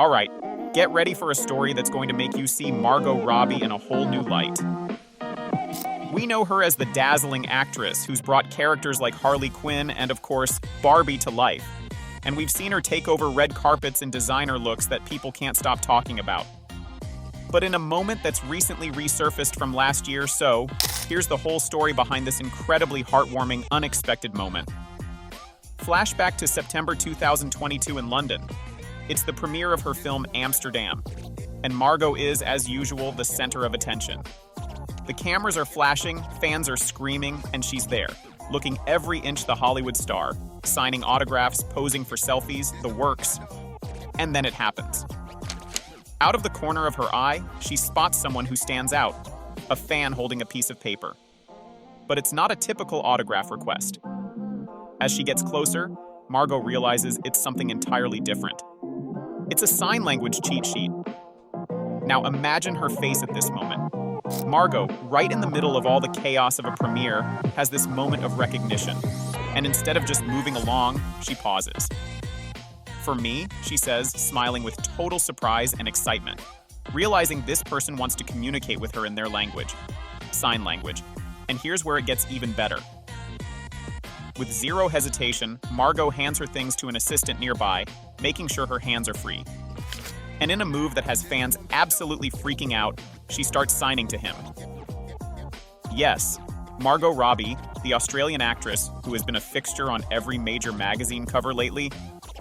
All right, get ready for a story that's going to make you see Margot Robbie in a whole new light. We know her as the dazzling actress who's brought characters like Harley Quinn and, of course, Barbie to life. And we've seen her take over red carpets and designer looks that people can't stop talking about. But in a moment that's recently resurfaced from last year, so here's the whole story behind this incredibly heartwarming, unexpected moment. Flashback to September 2022 in London. It's the premiere of her film Amsterdam, and Margot is, as usual, the center of attention. The cameras are flashing, fans are screaming, and she's there, looking every inch the Hollywood star, signing autographs, posing for selfies, the works. And then it happens. Out of the corner of her eye, she spots someone who stands out, a fan holding a piece of paper. But it's not a typical autograph request. As she gets closer, Margot realizes it's something entirely different. It's a sign language cheat sheet. Now imagine her face at this moment. Margot, right in the middle of all the chaos of a premiere, has this moment of recognition. And instead of just moving along, she pauses. "For me," she says, smiling with total surprise and excitement, realizing this person wants to communicate with her in their language, sign language. And here's where it gets even better. With zero hesitation, Margot hands her things to an assistant nearby, making sure her hands are free. And in a move that has fans absolutely freaking out, she starts signing to him. Yes, Margot Robbie, the Australian actress who has been a fixture on every major magazine cover lately,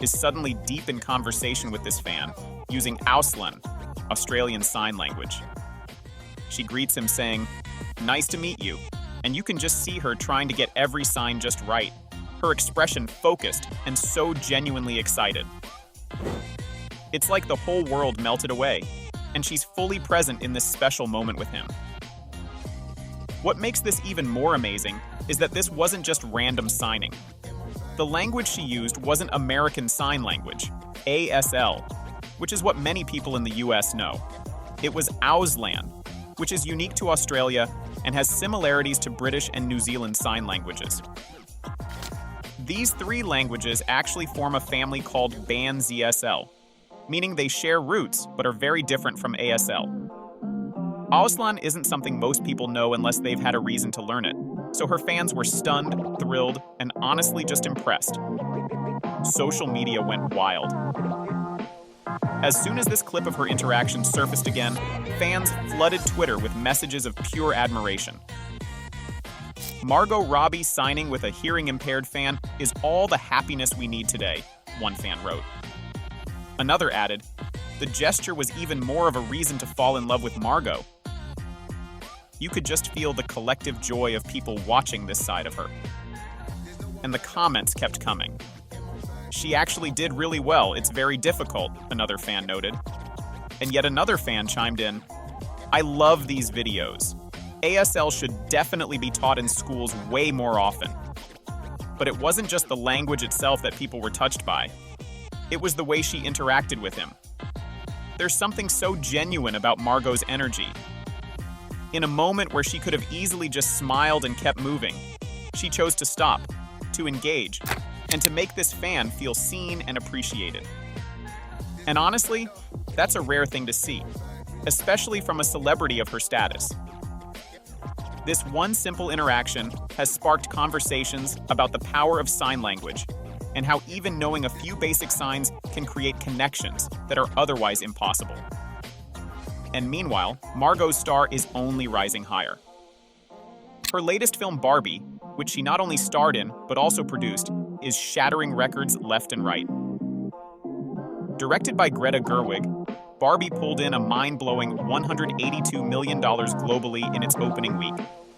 is suddenly deep in conversation with this fan, using Auslan, Australian Sign Language. She greets him saying, "Nice to meet you," and you can just see her trying to get every sign just right, her expression focused and so genuinely excited. It's like the whole world melted away, and she's fully present in this special moment with him. What makes this even more amazing is that this wasn't just random signing. The language she used wasn't American Sign Language, ASL, which is what many people in the US know. It was Auslan, which is unique to Australia and has similarities to British and New Zealand sign languages. These three languages actually form a family called BAN-ZSL, meaning they share roots but are very different from ASL. Auslan isn't something most people know unless they've had a reason to learn it, so her fans were stunned, thrilled, and honestly just impressed. Social media went wild. As soon as this clip of her interaction surfaced again, fans flooded Twitter with messages of pure admiration. "Margot Robbie signing with a hearing-impaired fan is all the happiness we need today," one fan wrote. Another added, "The gesture was even more of a reason to fall in love with Margot." You could just feel the collective joy of people watching this side of her. And the comments kept coming. "She actually did really well, it's very difficult," another fan noted. And yet another fan chimed in, "I love these videos. ASL should definitely be taught in schools way more often." But it wasn't just the language itself that people were touched by. It was the way she interacted with him. There's something so genuine about Margot's energy. In a moment where she could have easily just smiled and kept moving, she chose to stop, to engage, and to make this fan feel seen and appreciated. And honestly, that's a rare thing to see, especially from a celebrity of her status. This one simple interaction has sparked conversations about the power of sign language and how even knowing a few basic signs can create connections that are otherwise impossible. And meanwhile, Margot's star is only rising higher. Her latest film, Barbie, which she not only starred in but also produced, is shattering records left and right. Directed by Greta Gerwig, Barbie pulled in a mind-blowing $182 million globally in its opening week,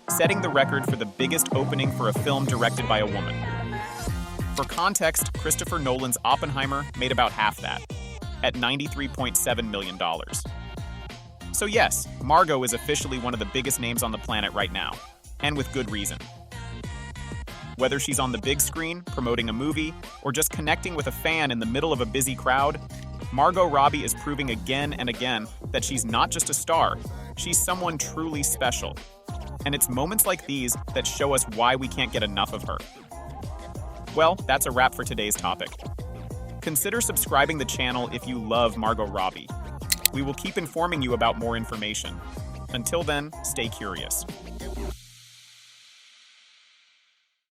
setting the record for the biggest opening for a film directed by a woman. For context, Christopher Nolan's Oppenheimer made about half that, at $93.7 million. So yes, Margot is officially one of the biggest names on the planet right now, and with good reason. Whether she's on the big screen, promoting a movie, or just connecting with a fan in the middle of a busy crowd, Margot Robbie is proving again and again that she's not just a star, she's someone truly special. And it's moments like these that show us why we can't get enough of her. Well, that's a wrap for today's topic. Consider subscribing the channel if you love Margot Robbie. We will keep informing you about more information. Until then, stay curious.